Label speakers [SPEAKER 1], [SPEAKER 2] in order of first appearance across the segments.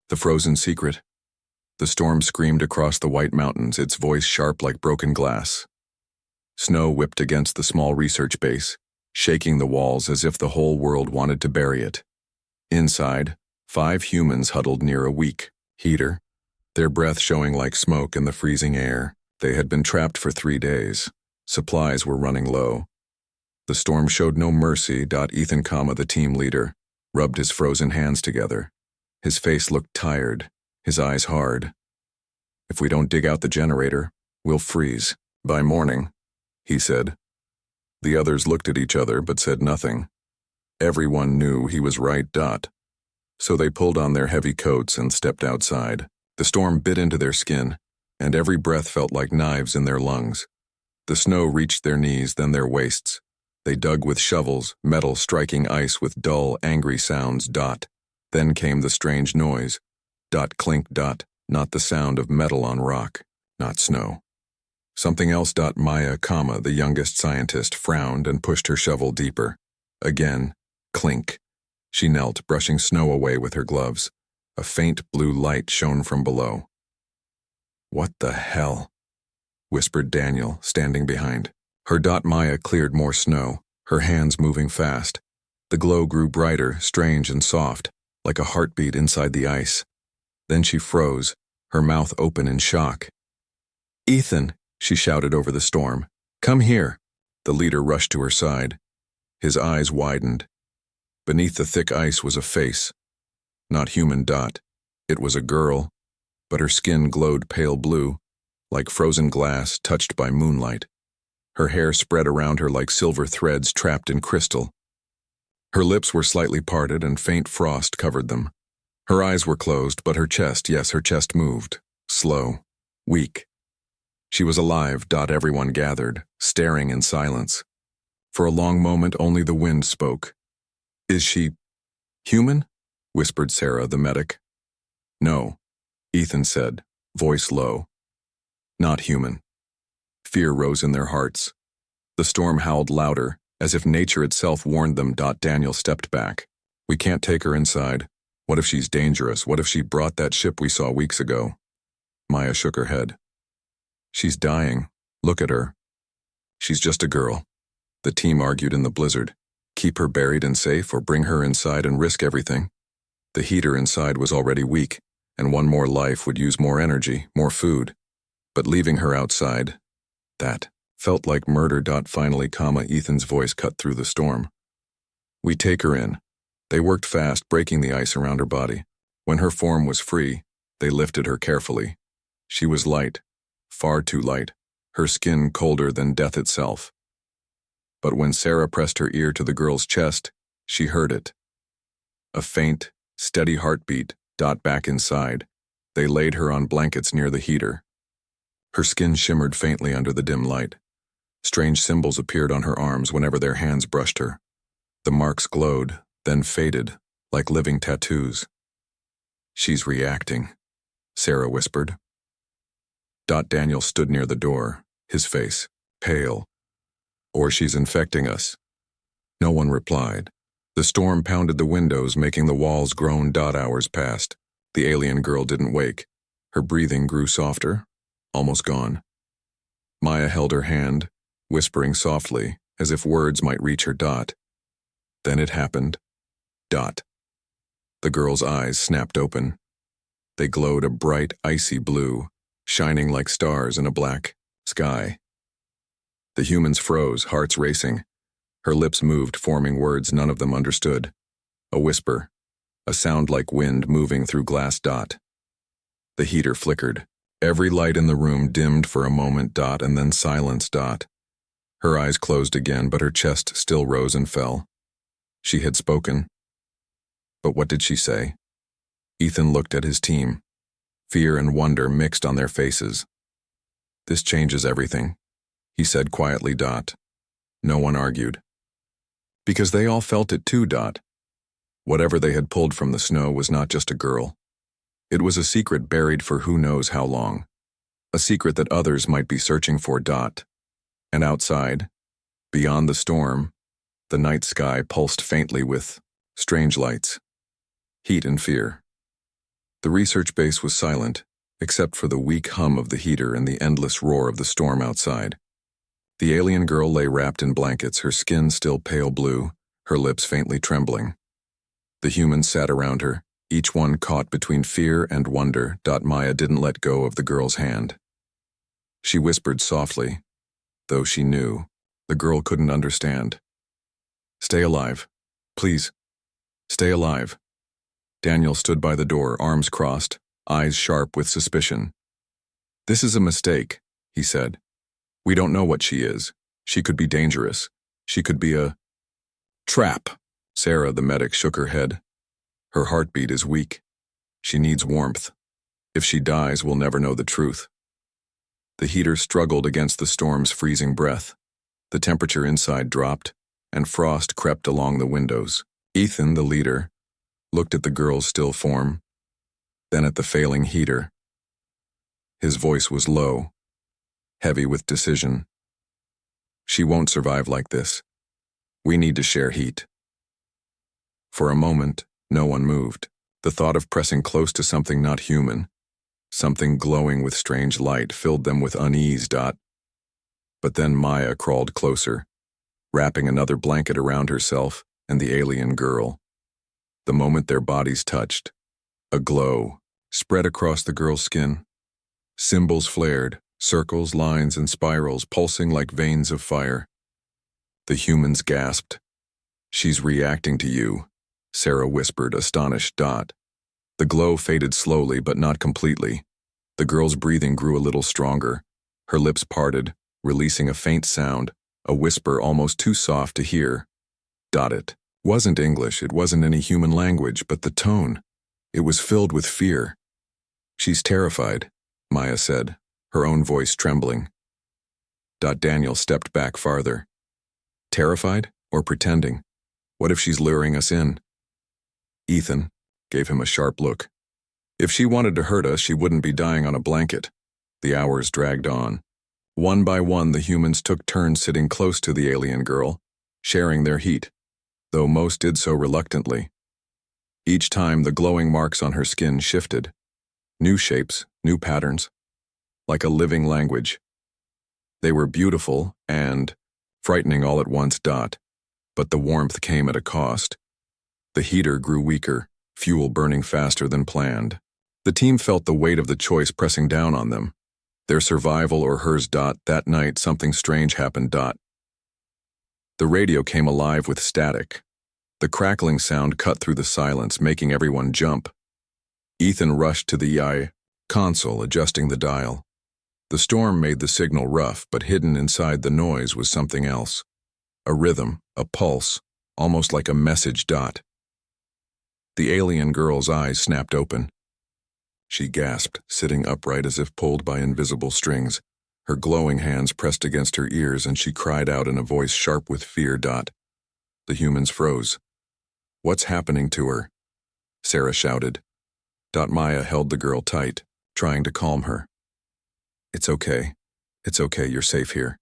[SPEAKER 1] The frozen secret. The storm screamed across the white mountains, its voice sharp like broken glass. Snow whipped against the small research base, shaking the walls as if the whole world wanted to bury it. Inside, 5 humans huddled near a weak heater, their breath showing like smoke in the freezing air. They had been trapped for 3 days. Supplies were running low. The storm showed no mercy. Ethan, the team leader, rubbed his frozen hands together. His face looked tired, his eyes hard. "If we don't dig out the generator, we'll freeze by morning," he said. The others looked at each other but said nothing. Everyone knew he was right. So they pulled on their heavy coats and stepped outside. The storm bit into their skin, and every breath felt like knives in their lungs. The snow reached their knees, then their waists. They dug with shovels, metal striking ice with dull, angry sounds. Then came the strange noise. Clink. Not the sound of metal on rock, not snow. Something else. Maya, the youngest scientist, frowned and pushed her shovel deeper. Again, clink. She knelt, brushing snow away with her gloves. A faint blue light shone from below. "What the hell?" whispered Daniel, standing behind. Her. Maya cleared more snow, her hands moving fast. The glow grew brighter, strange and soft, like a heartbeat inside the ice. Then she froze, her mouth open in shock. "Ethan," she shouted over the storm. "Come here." The leader rushed to her side. His eyes widened. Beneath the thick ice was a face. Not human. It was a girl, but her skin glowed pale blue, like frozen glass touched by moonlight. Her hair spread around her like silver threads trapped in crystal. Her lips were slightly parted and faint frost covered them. Her eyes were closed, but her chest, yes, her chest moved. Slow. Weak. She was alive. Everyone gathered, staring in silence. For a long moment, only the wind spoke. "Is she human?" whispered Sarah, the medic. "No," Ethan said, voice low. "Not human." Fear rose in their hearts. The storm howled louder, as if nature itself warned them. Daniel stepped back. "We can't take her inside. What if she's dangerous? What if she brought that ship we saw weeks ago?" Maya shook her head. "She's dying. Look at her." "She's just a girl." The team argued in the blizzard. Keep her buried and safe, or bring her inside and risk everything. The heater inside was already weak, and one more life would use more energy, more food. But leaving her outside, that felt like murder. Finally, Ethan's voice cut through the storm. "We take her in." They worked fast, breaking the ice around her body. When her form was free, they lifted her carefully. She was light, far too light, her skin colder than death itself. But when Sarah pressed her ear to the girl's chest, she heard it. A faint, steady heartbeat. Back inside, they laid her on blankets near the heater. Her skin shimmered faintly under the dim light. Strange symbols appeared on her arms whenever their hands brushed her. The marks glowed, then faded, like living tattoos. "She's reacting," Sarah whispered. Daniel stood near the door, his face pale. "Or she's infecting us." No one replied. The storm pounded the windows, making the walls groan. Hours passed. The alien girl didn't wake. Her breathing grew softer, almost gone. Maya held her hand, whispering softly, as if words might reach her. Then it happened. The girl's eyes snapped open. They glowed a bright, icy blue, shining like stars in a black sky. The humans froze, hearts racing. Her lips moved, forming words none of them understood. A whisper, a sound like wind moving through glass. The heater flickered. Every light in the room dimmed for a moment. And then silence. Her eyes closed again, but her chest still rose and fell. She had spoken. But what did she say? Ethan looked at his team. Fear and wonder mixed on their faces. "This changes everything," he said quietly. No one argued. Because they all felt it too. Whatever they had pulled from the snow was not just a girl. It was a secret buried for who knows how long. A secret that others might be searching for. And outside, beyond the storm, the night sky pulsed faintly with strange lights, heat and fear. The research base was silent, except for the weak hum of the heater and the endless roar of the storm outside. The alien girl lay wrapped in blankets, her skin still pale blue, her lips faintly trembling. The humans sat around her, each one caught between fear and wonder. Maya didn't let go of the girl's hand. She whispered softly, though she knew. The girl couldn't understand. "Stay alive. Please. Stay alive." Daniel stood by the door, arms crossed, eyes sharp with suspicion. "This is a mistake," he said. "We don't know what she is. She could be dangerous. She could be a trap." Sarah, the medic, shook her head. "Her heartbeat is weak. She needs warmth. If she dies, we'll never know the truth." The heater struggled against the storm's freezing breath. The temperature inside dropped, and frost crept along the windows. Ethan, the leader, looked at the girl's still form, then at the failing heater. His voice was low, heavy with decision. "She won't survive like this. We need to share heat." For a moment, no one moved. The thought of pressing close to something not human, something glowing with strange light, filled them with unease. But then Maya crawled closer, wrapping another blanket around herself and the alien girl. The moment their bodies touched, a glow spread across the girl's skin. Symbols flared, circles, lines, and spirals pulsing like veins of fire. The humans gasped. "She's reacting to you," Sarah whispered, astonished. The glow faded slowly but not completely. The girl's breathing grew a little stronger. Her lips parted, releasing a faint sound, a whisper almost too soft to hear. It wasn't English, it wasn't any human language, but the tone. It was filled with fear. "She's terrified," Maya said, her own voice trembling. Daniel stepped back farther. "Terrified or pretending? What if she's luring us in?" Ethan gave him a sharp look. "If she wanted to hurt us, she wouldn't be dying on a blanket." The hours dragged on. One by one, the humans took turns sitting close to the alien girl, sharing their heat, though most did so reluctantly. Each time, the glowing marks on her skin shifted. New shapes, new patterns, like a living language. They were beautiful and frightening all at once. But the warmth came at a cost. The heater grew weaker, fuel burning faster than planned. The team felt the weight of the choice pressing down on them. Their survival or hers. That night, something strange happened. The radio came alive with static. The crackling sound cut through the silence, making everyone jump. Ethan rushed to the console, adjusting the dial. The storm made the signal rough, but hidden inside the noise was something else. A rhythm, a pulse, almost like a message. The alien girl's eyes snapped open. She gasped, sitting upright as if pulled by invisible strings. Her glowing hands pressed against her ears, and she cried out in a voice sharp with fear. The humans froze. "What's happening to her?" Sarah shouted. Maya held the girl tight, trying to calm her. It's okay, you're safe here."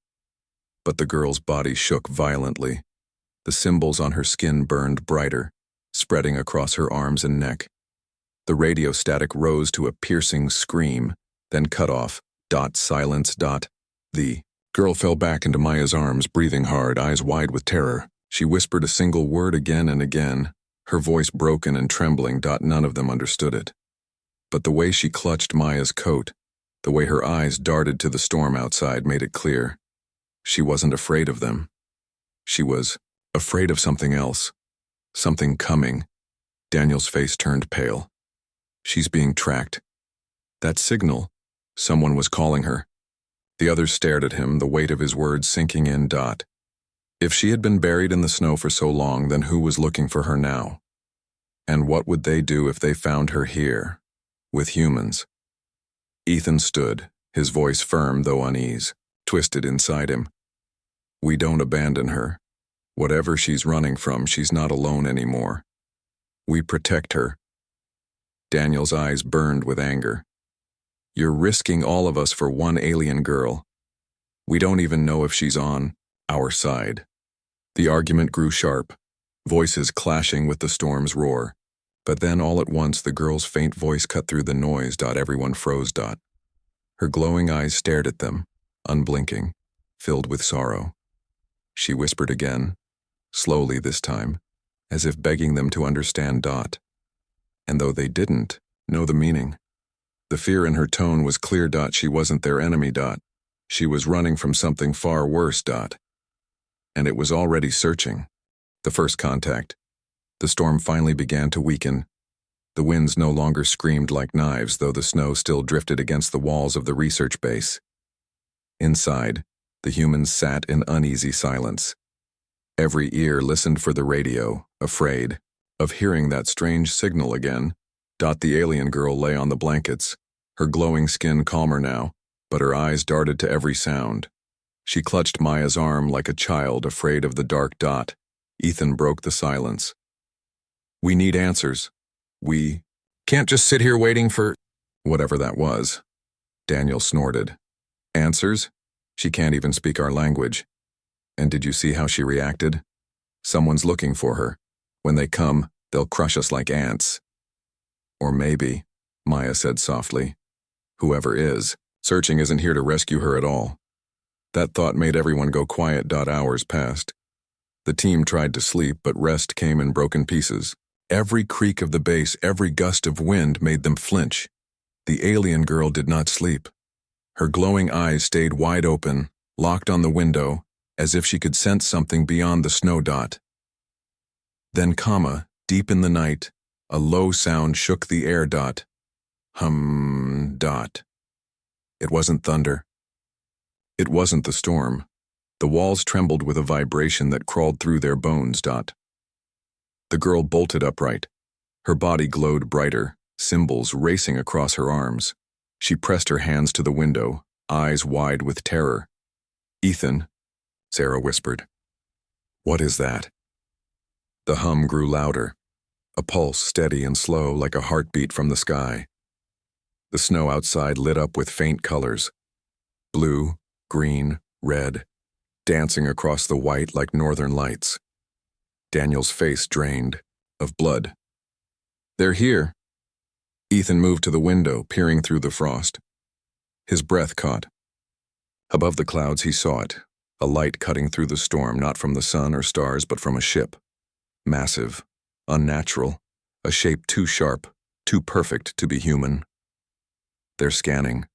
[SPEAKER 1] But the girl's body shook violently. The symbols on her skin burned brighter, spreading across her arms and neck. The radio static rose to a piercing scream, then cut off. Silence. The girl fell back into Maya's arms, breathing hard, eyes wide with terror. She whispered a single word again and again, her voice broken and trembling. None of them understood it. But the way she clutched Maya's coat, the way her eyes darted to the storm outside, made it clear. She wasn't afraid of them. She was afraid of something else. Something coming. Daniel's face turned pale. She's being tracked. That signal. Someone was calling her. The others stared at him, the weight of his words sinking in. If she had been buried in the snow for so long, then who was looking for her now? And what would they do if they found her here, with humans? Ethan stood, his voice firm though unease, twisted inside him. "We don't abandon her. Whatever she's running from, she's not alone anymore. We protect her." Daniel's eyes burned with anger. "You're risking all of us for one alien girl. We don't even know if she's on our side." The argument grew sharp, voices clashing with the storm's roar. But then all at once the girl's faint voice cut through the noise. Everyone froze. Her glowing eyes stared at them, unblinking, filled with sorrow. She whispered again, slowly this time, as if begging them to understand. And though they didn't know the meaning, the fear in her tone was clear. She wasn't their enemy. She was running from something far worse. And it was already searching. The first contact. The storm finally began to weaken. The winds no longer screamed like knives, though the snow still drifted against the walls of the research base. Inside, the humans sat in uneasy silence. Every ear listened for the radio, afraid of hearing that strange signal again. The alien girl lay on the blankets, her glowing skin calmer now, but her eyes darted to every sound. She clutched Maya's arm like a child afraid of the dark. Ethan broke the silence. "We need answers. We can't just sit here waiting for..." whatever that was. Daniel snorted. "Answers? She can't even speak our language. And did you see how she reacted? Someone's looking for her. When they come, they'll crush us like ants." "Or maybe," Maya said softly, "whoever is, searching isn't here to rescue her at all." That thought made everyone go quiet. Hours passed. The team tried to sleep, but rest came in broken pieces. Every creak of the base, every gust of wind made them flinch. The alien girl did not sleep. Her glowing eyes stayed wide open, locked on the window, as if she could sense something beyond the snow. Then, deep in the night, a low sound shook the air. Hum. It wasn't thunder. It wasn't the storm. The walls trembled with a vibration that crawled through their bones. The girl bolted upright. Her body glowed brighter, symbols racing across her arms. She pressed her hands to the window, eyes wide with terror. "Ethan," Sarah whispered. "What is that?" The hum grew louder, a pulse steady and slow like a heartbeat from the sky. The snow outside lit up with faint colors. Blue, green, red, dancing across the white like northern lights. Daniel's face drained, of blood. "They're here." Ethan moved to the window, peering through the frost. His breath caught. Above the clouds he saw it, a light cutting through the storm, not from the sun or stars, but from a ship. Massive, unnatural, a shape too sharp, too perfect to be human. "They're scanning,"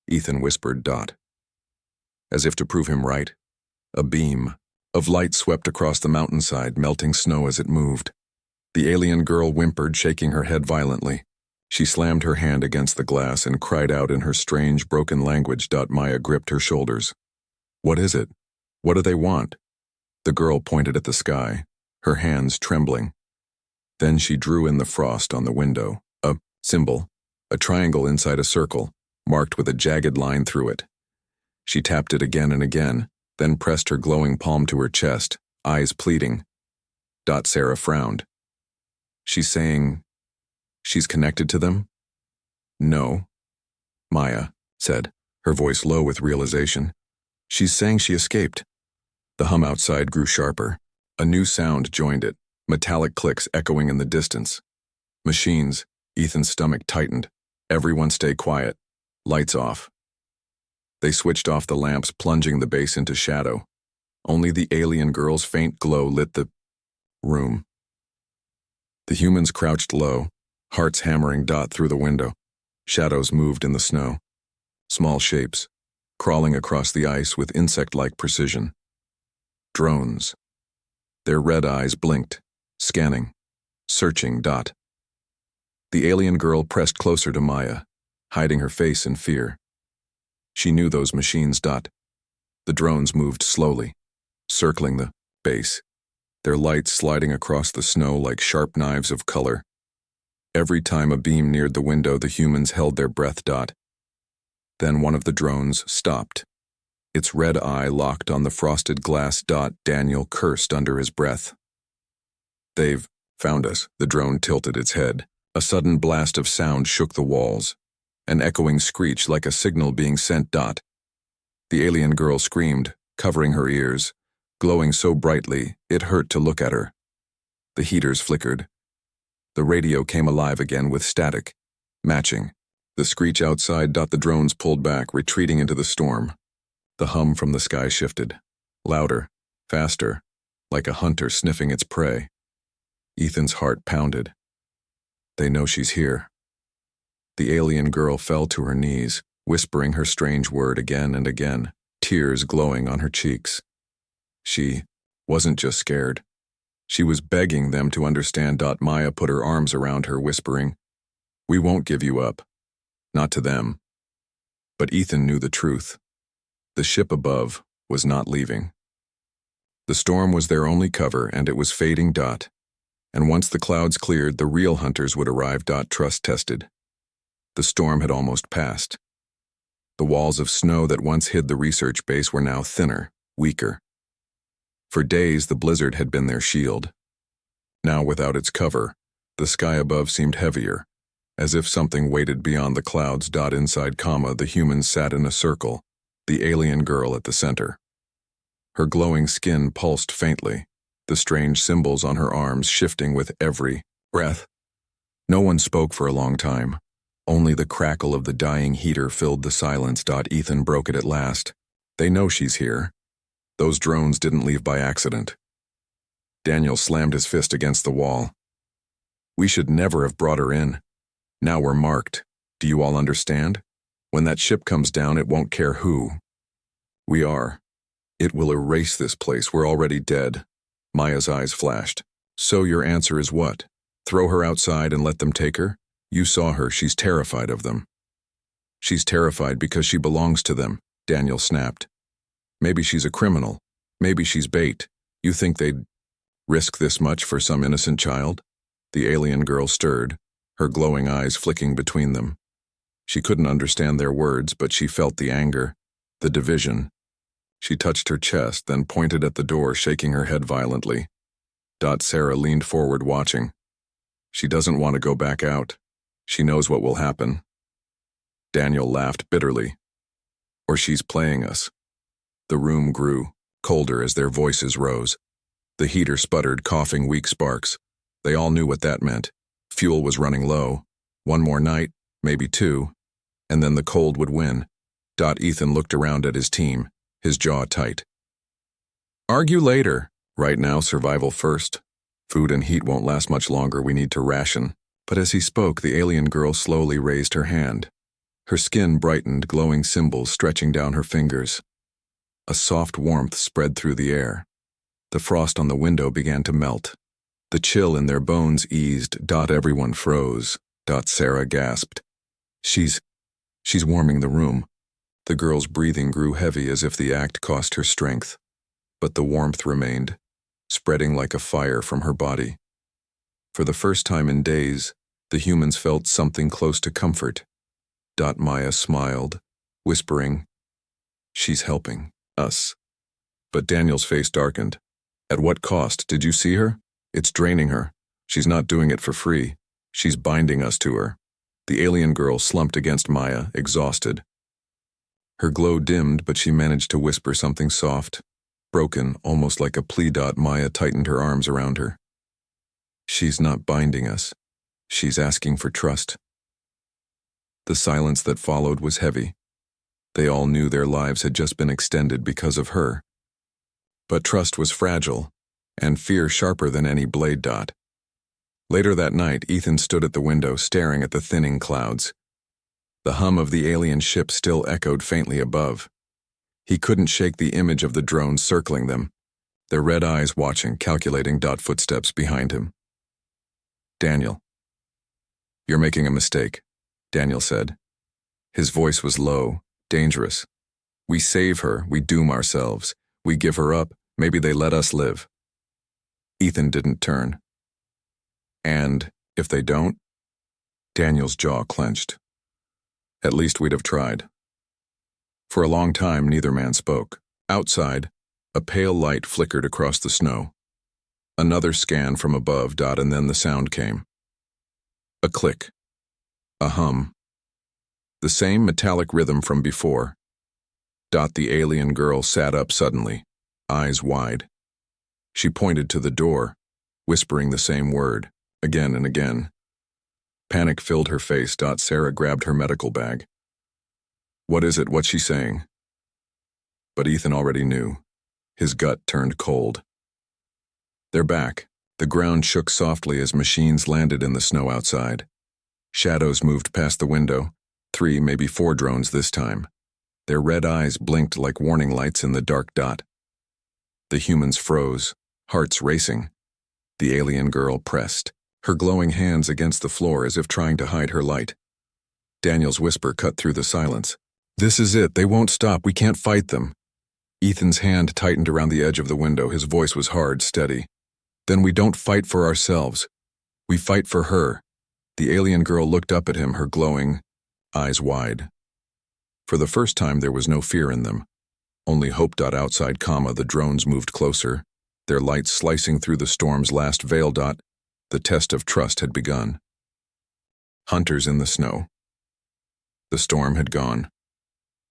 [SPEAKER 1] Ethan whispered. As if to prove him right, a beam of light swept across the mountainside, melting snow as it moved. The alien girl whimpered, shaking her head violently. She slammed her hand against the glass and cried out in her strange, broken language. Maya gripped her shoulders. "What is it? What do they want?" The girl pointed at the sky, her hands trembling. Then she drew in the frost on the window, a symbol, a triangle inside a circle, marked with a jagged line through it. She tapped it again and again, then pressed her glowing palm to her chest, eyes pleading. Sarah frowned. "She's saying she's connected to them?" "No," Maya said, her voice low with realization. "She's saying she escaped." The hum outside grew sharper. A new sound joined it, metallic clicks echoing in the distance. "Machines," Ethan's stomach tightened. "Everyone stay quiet. Lights off." They switched off the lamps, plunging the base into shadow. Only the alien girl's faint glow lit the room. The humans crouched low, hearts hammering. Through the window. Shadows moved in the snow. Small shapes, crawling across the ice with insect-like precision. Drones. Their red eyes blinked, scanning, searching. The alien girl pressed closer to Maya, hiding her face in fear. She knew those machines. The drones moved slowly, circling the base, their lights sliding across the snow like sharp knives of color. Every time a beam neared the window, the humans held their breath. Then one of the drones stopped, its red eye locked on the frosted glass. Daniel cursed under his breath. "They've found us." The drone tilted its head. A sudden blast of sound shook the walls, an echoing screech like a signal being sent. The alien girl screamed, covering her ears, glowing so brightly it hurt to look at her. The heaters flickered. The radio came alive again with static, matching. The screech outside. The drones pulled back, retreating into the storm. The hum from the sky shifted. Louder, faster, like a hunter sniffing its prey. Ethan's heart pounded. They know she's here. The alien girl fell to her knees, whispering her strange word again and again, tears glowing on her cheeks. She wasn't just scared. She was begging them to understand. Maya put her arms around her, whispering, "We won't give you up. Not to them." But Ethan knew the truth. The ship above was not leaving. The storm was their only cover, and it was fading. And once the clouds cleared, the real hunters would arrive. Trust tested. The storm had almost passed. The walls of snow that once hid the research base were now thinner, weaker. For days, the blizzard had been their shield. Now, without its cover, the sky above seemed heavier, as if something waited beyond the clouds. Inside the humans sat in a circle, the alien girl at the center. Her glowing skin pulsed faintly, the strange symbols on her arms shifting with every breath. No one spoke for a long time. Only the crackle of the dying heater filled the silence. Ethan broke it at last. They know she's here. Those drones didn't leave by accident. Daniel slammed his fist against the wall. We should never have brought her in. Now we're marked. Do you all understand? When that ship comes down, it won't care who we are. It will erase this place. We're already dead. Maya's eyes flashed. So your answer is what? Throw her outside and let them take her? You saw her. She's terrified of them. She's terrified because she belongs to them, Daniel snapped. Maybe she's a criminal. Maybe she's bait. You think they'd risk this much for some innocent child? The alien girl stirred, her glowing eyes flicking between them. She couldn't understand their words, but she felt the anger, the division. She touched her chest, then pointed at the door, shaking her head violently. Sarah leaned forward, watching. She doesn't want to go back out. She knows what will happen. Daniel laughed bitterly. Or she's playing us. The room grew, colder as their voices rose. The heater sputtered, coughing weak sparks. They all knew what that meant. Fuel was running low. One more night, maybe two, and then the cold would win. Ethan looked around at his team, his jaw tight. Argue later. Right now, survival first. Food and heat won't last much longer. We need to ration. But as he spoke, the alien girl slowly raised her hand. Her skin brightened, glowing symbols stretching down her fingers. A soft warmth spread through the air. The frost on the window began to melt. The chill in their bones eased. Everyone froze. Sarah gasped. She's warming the room. The girl's breathing grew heavy as if the act cost her strength. But the warmth remained, spreading like a fire from her body. For the first time in days, the humans felt something close to comfort. Maya smiled, whispering, "She's helping us." But Daniel's face darkened. At what cost? Did you see her? It's draining her. She's not doing it for free. She's binding us to her. The alien girl slumped against Maya, exhausted. Her glow dimmed, but she managed to whisper something soft, broken, almost like a plea. Maya tightened her arms around her. She's not binding us. She's asking for trust. The silence that followed was heavy. They all knew their lives had just been extended because of her. But trust was fragile, and fear sharper than any blade. Later that night, Ethan stood at the window, staring at the thinning clouds. The hum of the alien ship still echoed faintly above. He couldn't shake the image of the drones circling them, their red eyes watching, calculating. Footsteps behind him. "Daniel, you're making a mistake," Daniel said. His voice was low, dangerous. "We save her, we doom ourselves. We give her up, maybe they let us live." Ethan didn't turn. "And if they don't?" Daniel's jaw clenched. "At least we'd have tried." For a long time, neither man spoke. Outside, a pale light flickered across the snow. Another scan from above. And then the sound came. A click. A hum. The same metallic rhythm from before. The alien girl sat up suddenly, eyes wide. She pointed to the door, whispering the same word. again and again. Panic filled her face. Sarah grabbed her medical bag. What is it? What's she saying? But Ethan already knew. His gut turned cold. They're back. The ground shook softly as machines landed in the snow outside. Shadows moved past the window, 3, maybe 4 drones this time. Their red eyes blinked like warning lights in the dark dot. The humans froze, hearts racing. The alien girl pressed, her glowing hands against the floor as if trying to hide her light. Daniel's whisper cut through the silence. This is it. They won't stop. We can't fight them. Ethan's hand tightened around the edge of the window. His voice was hard, steady. Then we don't fight for ourselves. We fight for her. The alien girl looked up at him, her glowing eyes wide. For the first time, there was no fear in them. Only hope. Outside, the drones moved closer, their lights slicing through the storm's last veil. The test of trust had begun. Hunters in the snow. The storm had gone.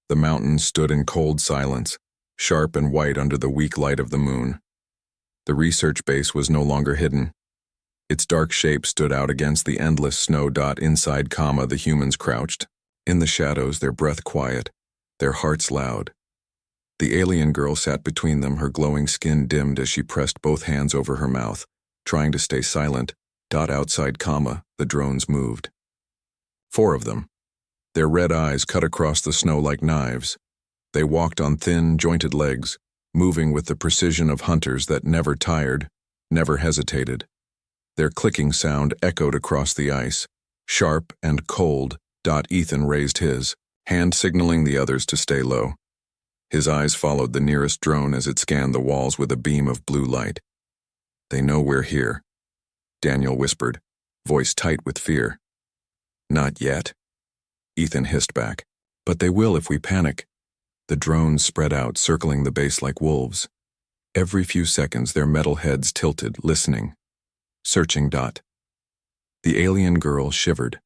[SPEAKER 1] The mountains stood in cold silence, sharp and white under the weak light of the moon. The research base was no longer hidden. Its dark shape stood out against the endless snow. Inside, the humans crouched. In the shadows, their breath quiet, their hearts loud. The alien girl sat between them, her glowing skin dimmed as she pressed both hands over her mouth, trying to stay silent. Outside, the drones moved. 4 of them. Their red eyes cut across the snow like knives. They walked on thin, jointed legs, moving with the precision of hunters that never tired, never hesitated. Their clicking sound echoed across the ice, sharp and cold. Ethan raised his, hand signaling the others to stay low. His eyes followed the nearest drone as it scanned the walls with a beam of blue light. They know we're here, Daniel whispered, voice tight with fear. Not yet, Ethan hissed back. But they will if we panic. The drones spread out, circling the base like wolves. Every few seconds, their metal heads tilted, listening, searching. The alien girl shivered.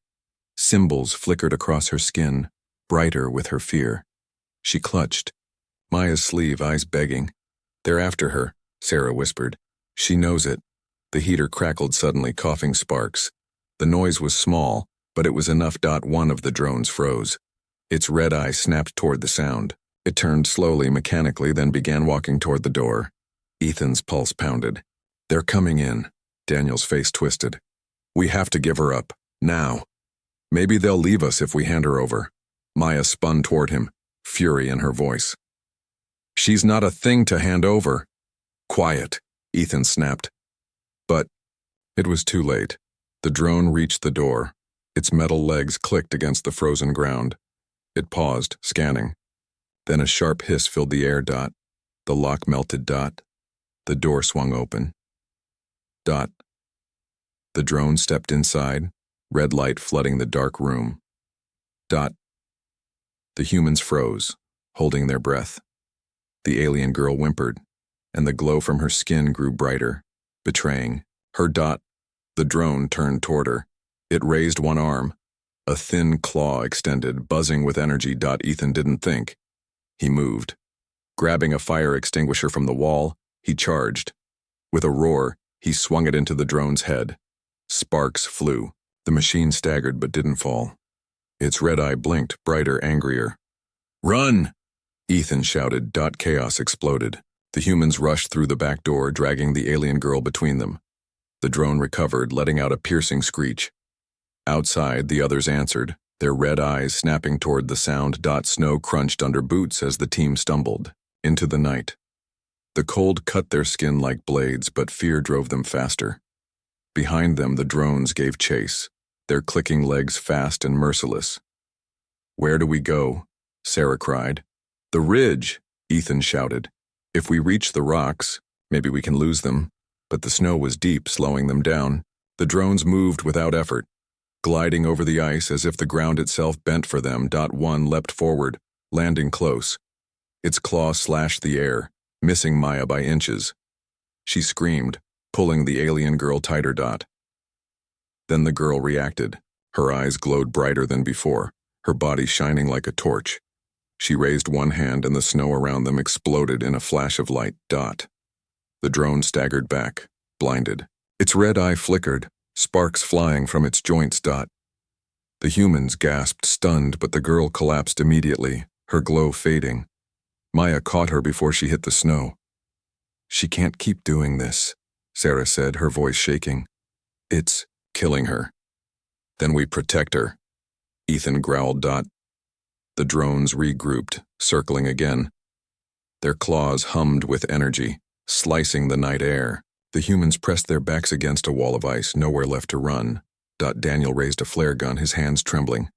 [SPEAKER 1] Symbols flickered across her skin, brighter with her fear. She clutched Maya's sleeve, eyes begging. They're after her, Sarah whispered. She knows it. The heater crackled suddenly, coughing sparks. The noise was small, but it was enough. One of the drones froze. Its red eye snapped toward the sound. It turned slowly, mechanically, then began walking toward the door. Ethan's pulse pounded. They're coming in. Daniel's face twisted. We have to give her up, now. Maybe they'll leave us if we hand her over. Maya spun toward him, fury in her voice. She's not a thing to hand over. Quiet, Ethan snapped. But it was too late. The drone reached the door. Its metal legs clicked against the frozen ground. It paused, scanning. Then a sharp hiss filled the air. The lock melted. The door swung open. The drone stepped inside, red light flooding the dark room. The humans froze, holding their breath. The alien girl whimpered, and the glow from her skin grew brighter, betraying her. The drone turned toward her. It raised one arm, a thin claw extended, buzzing with energy. Ethan didn't think. He moved. Grabbing a fire extinguisher from the wall, he charged. With a roar, he swung it into the drone's head. Sparks flew. The machine staggered but didn't fall. Its red eye blinked, brighter, angrier. Run! Ethan shouted. Chaos exploded. The humans rushed through the back door, dragging the alien girl between them. The drone recovered, letting out a piercing screech. Outside, the others answered, their red eyes snapping toward the sound. Snow crunched under boots as the team stumbled into the night. The cold cut their skin like blades, but fear drove them faster. Behind them, the drones gave chase, their clicking legs fast and merciless. Where do we go? Sarah cried. The ridge, Ethan shouted. If we reach the rocks, maybe we can lose them. But the snow was deep, slowing them down. The drones moved without effort, gliding over the ice as if the ground itself bent for them. One leapt forward, landing close. Its claw slashed the air, missing Maya by inches. She screamed, pulling the alien girl tighter. Then the girl reacted. Her eyes glowed brighter than before, her body shining like a torch. She raised one hand and the snow around them exploded in a flash of light. The drone staggered back, blinded. Its red eye flickered, sparks flying from its joints. The humans gasped, stunned, but the girl collapsed immediately, her glow fading. Maya caught her before she hit the snow. "She can't keep doing this," Sarah said, her voice shaking. "It's killing her." "Then we protect her," Ethan growled. The drones regrouped, circling again. Their claws hummed with energy, slicing the night air. The humans pressed their backs against a wall of ice, nowhere left to run. Daniel raised a flare gun, his hands trembling.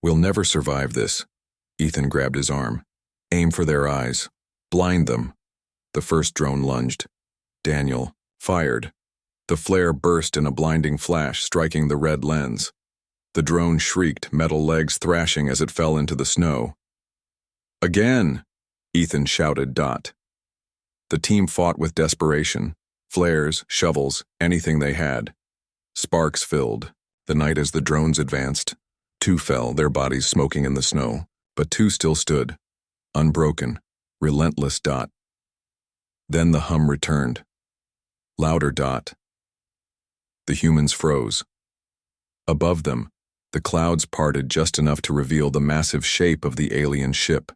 [SPEAKER 1] "We'll never survive this." Ethan grabbed his arm. "Aim for their eyes. Blind them." The first drone lunged. Daniel fired. The flare burst in a blinding flash, striking the red lens. The drone shrieked, metal legs thrashing as it fell into the snow. "Again!" Ethan shouted. The team fought with desperation. Flares, shovels, anything they had. Sparks filled the night as the drones advanced. 2 fell, their bodies smoking in the snow, but 2 still stood, unbroken, relentless. Then the hum returned. Louder. The humans froze. Above them, the clouds parted just enough to reveal the massive shape of the alien ship.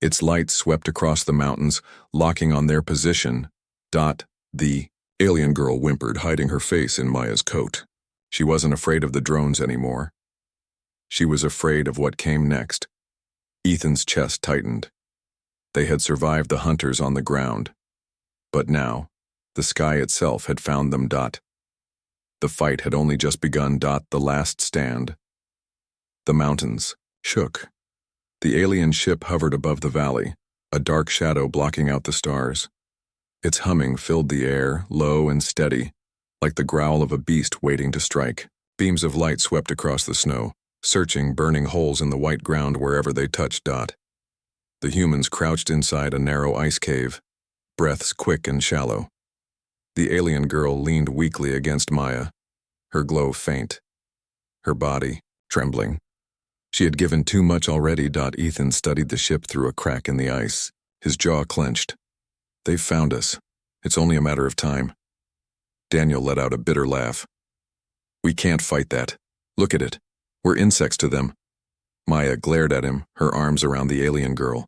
[SPEAKER 1] Its lights swept across the mountains, locking on their position. The alien girl whimpered, hiding her face in Maya's coat. She wasn't afraid of the drones anymore. She was afraid of what came next. Ethan's chest tightened. They had survived the hunters on the ground. But now, the sky itself had found them. The fight had only just begun. The last stand. The mountains shook. The alien ship hovered above the valley, a dark shadow blocking out the stars. Its humming filled the air, low and steady, like the growl of a beast waiting to strike. Beams of light swept across the snow, searching, burning holes in the white ground wherever they touched. The humans crouched inside a narrow ice cave, breaths quick and shallow. The alien girl leaned weakly against Maya, her glow faint, her body trembling. She had given too much already. Ethan studied the ship through a crack in the ice, his jaw clenched. "They've found us. It's only a matter of time." Daniel let out a bitter laugh. "We can't fight that. Look at it. We're insects to them." Maya glared at him, her arms around the alien girl.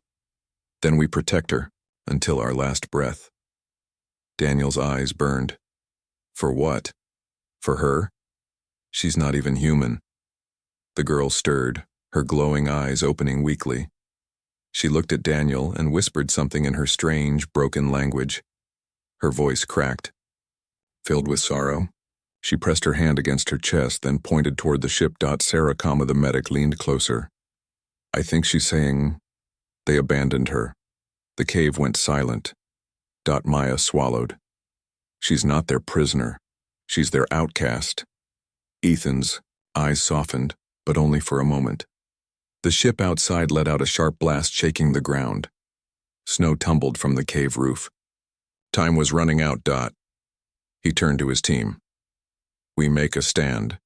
[SPEAKER 1] "Then we protect her, until our last breath." Daniel's eyes burned. "For what? For her? She's not even human." The girl stirred, her glowing eyes opening weakly. She looked at Daniel and whispered something in her strange, broken language. Her voice cracked. Filled with sorrow, she pressed her hand against her chest, then pointed toward the ship. Sarah, the medic, leaned closer. "I think she's saying they abandoned her." The cave went silent. Maya swallowed. "She's not their prisoner. She's their outcast." Ethan's eyes softened, but only for a moment. The ship outside let out a sharp blast, shaking the ground. Snow tumbled from the cave roof. Time was running out. He turned to his team. "We make a stand.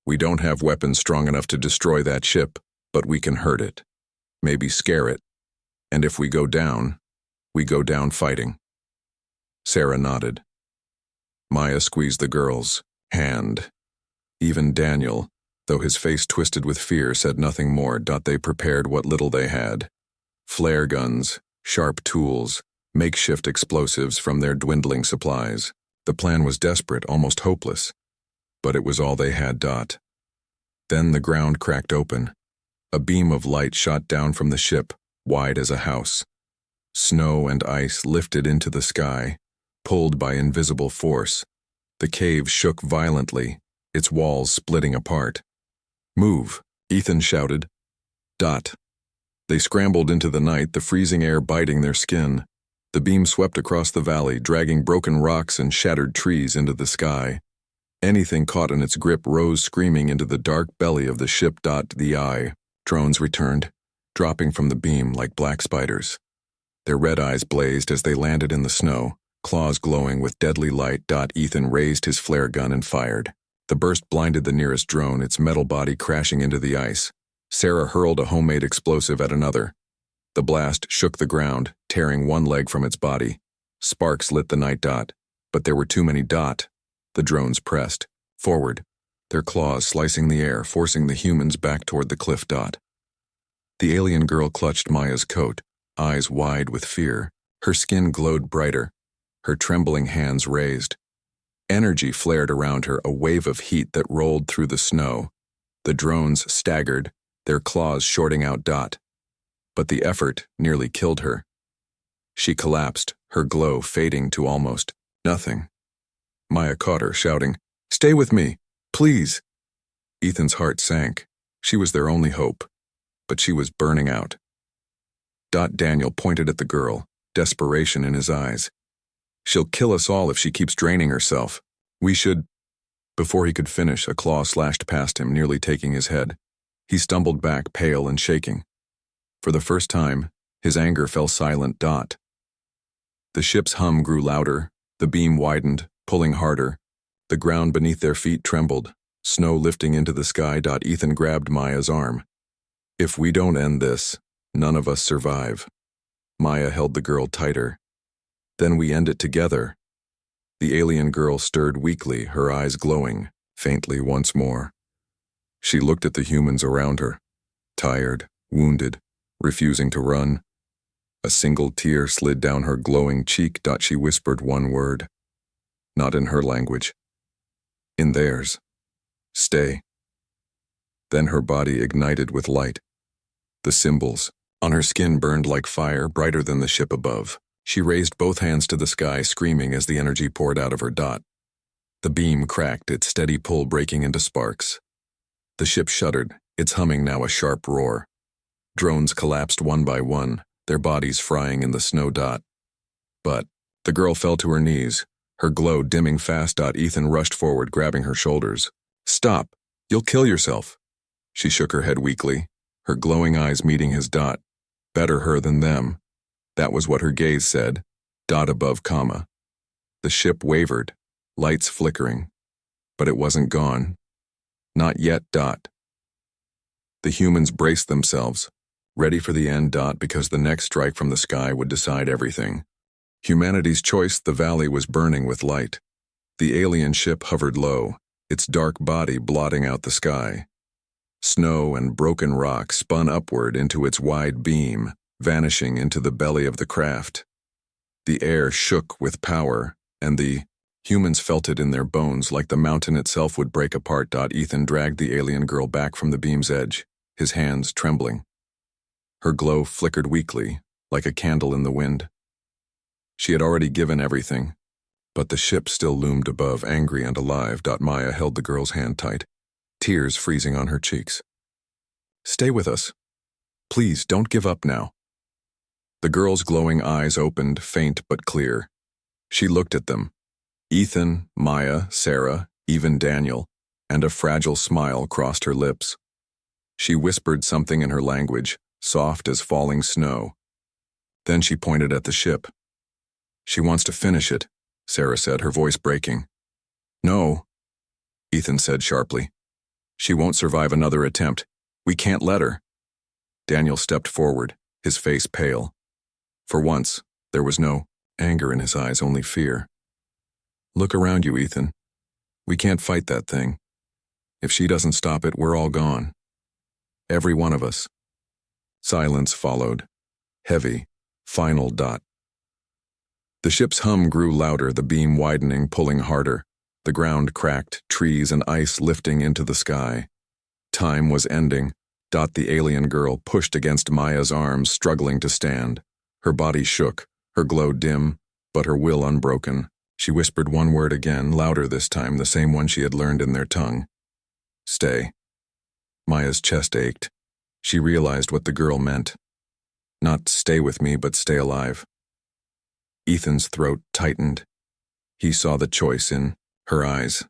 [SPEAKER 1] We don't have weapons strong enough to destroy that ship, but we can hurt it. Maybe scare it. And if we go down fighting." Sarah nodded. Maya squeezed the girl's hand. Even Daniel, though his face twisted with fear, said nothing more. They prepared what little they had. Flare guns, sharp tools, makeshift explosives from their dwindling supplies. The plan was desperate, almost hopeless. But it was all they had. Then the ground cracked open. A beam of light shot down from the ship, wide as a house. Snow and ice lifted into the sky, pulled by invisible force. The cave shook violently, its walls splitting apart. "Move," Ethan shouted. They scrambled into the night, the freezing air biting their skin. The beam swept across the valley, dragging broken rocks and shattered trees into the sky. Anything caught in its grip rose screaming into the dark belly of the ship. The eye drones returned, dropping from the beam like black spiders. Their red eyes blazed as they landed in the snow, claws glowing with deadly light. Ethan raised his flare gun and fired. The burst blinded the nearest drone, its metal body crashing into the ice. Sarah hurled a homemade explosive at another. The blast shook the ground, tearing one leg from its body. Sparks lit the night. But there were too many. The drones pressed, Forward, their claws slicing the air, forcing the humans back toward the cliff. The alien girl clutched Maya's coat, eyes wide with fear. Her skin glowed brighter, her trembling hands raised. Energy flared around her, a wave of heat that rolled through the snow. The drones staggered, their claws shorting out. But the effort nearly killed her. She collapsed, her glow fading to almost nothing. Maya caught her, shouting, "Stay with me, please." Ethan's heart sank. She was their only hope, but she was burning out. Daniel pointed at the girl, desperation in his eyes. "She'll kill us all if she keeps draining herself. We should—" Before he could finish, a claw slashed past him, nearly taking his head. He stumbled back, pale and shaking. For the first time, his anger fell silent. The ship's hum grew louder, the beam widened, pulling harder. The ground beneath their feet trembled, snow lifting into the sky. Ethan grabbed Maya's arm. "If we don't end this, none of us survive." Maya held the girl tighter. "Then we end it together." The alien girl stirred weakly, her eyes glowing, faintly once more. She looked at the humans around her, tired, wounded, refusing to run. A single tear slid down her glowing cheek. She whispered one word. Not in her language. In theirs. "Stay." Then her body ignited with light. The symbols on her skin burned like fire, brighter than the ship above. She raised both hands to the sky, screaming as the energy poured out of her. The beam cracked, its steady pull breaking into sparks. The ship shuddered, its humming now a sharp roar. Drones collapsed one by one, their bodies frying in the snow. But the girl fell to her knees, her glow dimming fast. Ethan rushed forward, grabbing her shoulders. "Stop! You'll kill yourself." She shook her head weakly, her glowing eyes meeting his. Better her than them. That was what her gaze said. Above comma. The ship wavered, lights flickering. But it wasn't gone. Not yet. The humans braced themselves, ready for the end. Because the next strike from the sky would decide everything. Humanity's choice. The valley was burning with light. The alien ship hovered low, its dark body blotting out the sky. Snow and broken rock spun upward into its wide beam, vanishing into the belly of the craft. The air shook with power, and the humans felt it in their bones, like the mountain itself would break apart. Ethan dragged the alien girl back from the beam's edge, his hands trembling. Her glow flickered weakly, like a candle in the wind. She had already given everything, but the ship still loomed above, angry and alive. Maya held the girl's hand tight, tears freezing on her cheeks. "Stay with us. Please, don't give up now." The girl's glowing eyes opened, faint but clear. She looked at them. Ethan, Maya, Sarah, even Daniel, and a fragile smile crossed her lips. She whispered something in her language, soft as falling snow. Then she pointed at the ship. "She wants to finish it," Sarah said, her voice breaking. "No," Ethan said sharply. "She won't survive another attempt. We can't let her." Daniel stepped forward, his face pale. For once, there was no anger in his eyes, only fear. "Look around you, Ethan. We can't fight that thing. If she doesn't stop it, we're all gone. Every one of us." Silence followed. Heavy, final. The ship's hum grew louder, the beam widening, pulling harder. The ground cracked, trees and ice lifting into the sky. Time was ending. The alien girl pushed against Maya's arms, struggling to stand. Her body shook, her glow dim, but her will unbroken. She whispered one word again, louder this time, the same one she had learned in their tongue. "Stay." Maya's chest ached. She realized what the girl meant. Not stay with me, but stay alive. Ethan's throat tightened. He saw the choice in her eyes.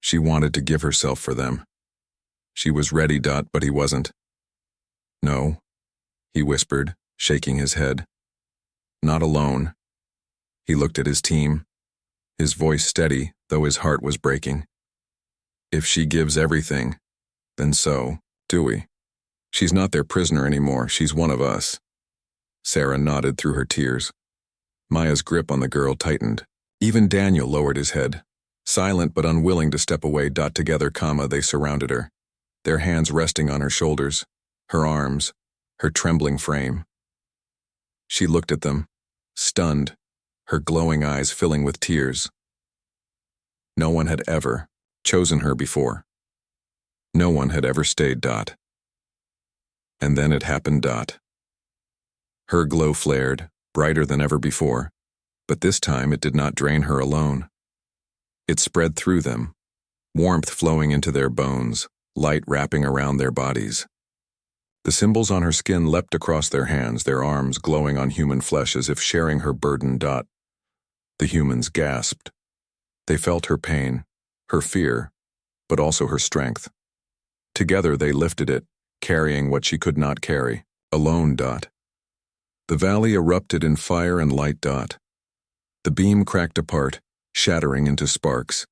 [SPEAKER 1] She wanted to give herself for them. She was ready. But he wasn't. "No," he whispered, shaking his head. "Not alone." He looked at his team, his voice steady, though his heart was breaking. "If she gives everything, then so do we. She's not their prisoner anymore, she's one of us." Sarah nodded through her tears. Maya's grip on the girl tightened. Even Daniel lowered his head. Silent but unwilling to step away. Together, they surrounded her, their hands resting on her shoulders, her arms, her trembling frame. She looked at them, stunned, her glowing eyes filling with tears. No one had ever chosen her before. No one had ever stayed. And then it happened. Her glow flared, brighter than ever before, but this time it did not drain her alone. It spread through them, warmth flowing into their bones, light wrapping around their bodies. The symbols on her skin leapt across their hands, their arms glowing on human flesh as if sharing her burden. The humans gasped. They felt her pain, her fear, but also her strength. Together they lifted it, carrying what she could not carry, alone. The valley erupted in fire and light. The beam cracked apart, shattering into sparks.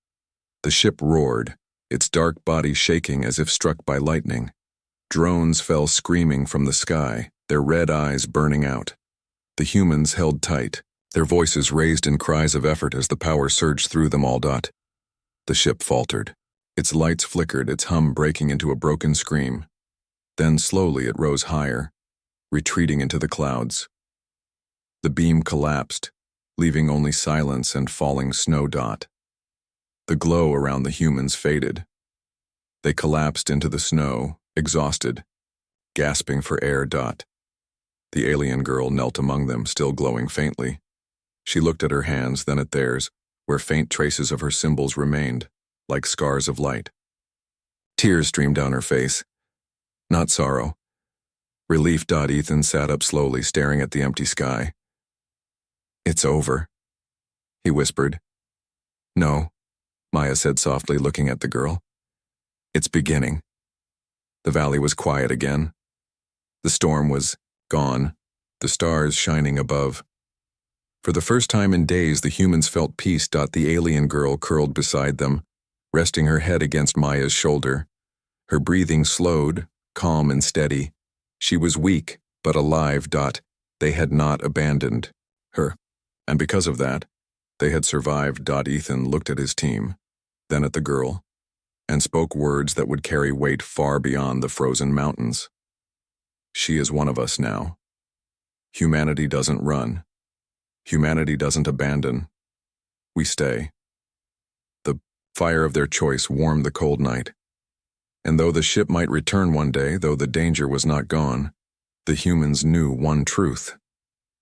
[SPEAKER 1] The ship roared, its dark body shaking as if struck by lightning. Drones fell screaming from the sky, their red eyes burning out. The humans held tight, their voices raised in cries of effort as the power surged through them all. The ship faltered. Its lights flickered, its hum breaking into a broken scream. Then slowly it rose higher, retreating into the clouds. The beam collapsed, leaving only silence and falling snow. The glow around the humans faded. They collapsed into the snow, exhausted, gasping for air. The alien girl knelt among them, still glowing faintly. She looked at her hands, then at theirs, where faint traces of her symbols remained, like scars of light. Tears streamed down her face. Not sorrow. Relief. Ethan sat up slowly, staring at the empty sky. "It's over," he whispered. "No," Maya said softly, looking at the girl. "It's beginning." The valley was quiet again. The storm was gone, the stars shining above. For the first time in days, the humans felt peace. The alien girl curled beside them, resting her head against Maya's shoulder. Her breathing slowed, calm and steady. She was weak, but alive. They had not abandoned her, and because of that, they had survived. Ethan looked at his team, then at the girl, and spoke words that would carry weight far beyond the frozen mountains. "She is one of us now. Humanity doesn't run. Humanity doesn't abandon. We stay." The fire of their choice warmed the cold night. And though the ship might return one day, though the danger was not gone, the humans knew one truth.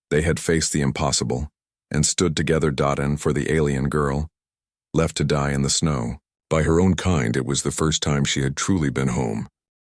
[SPEAKER 1] They had faced the impossible and stood together. And for the alien girl, left to die in the snow, by her own kind, it was the first time she had truly been home.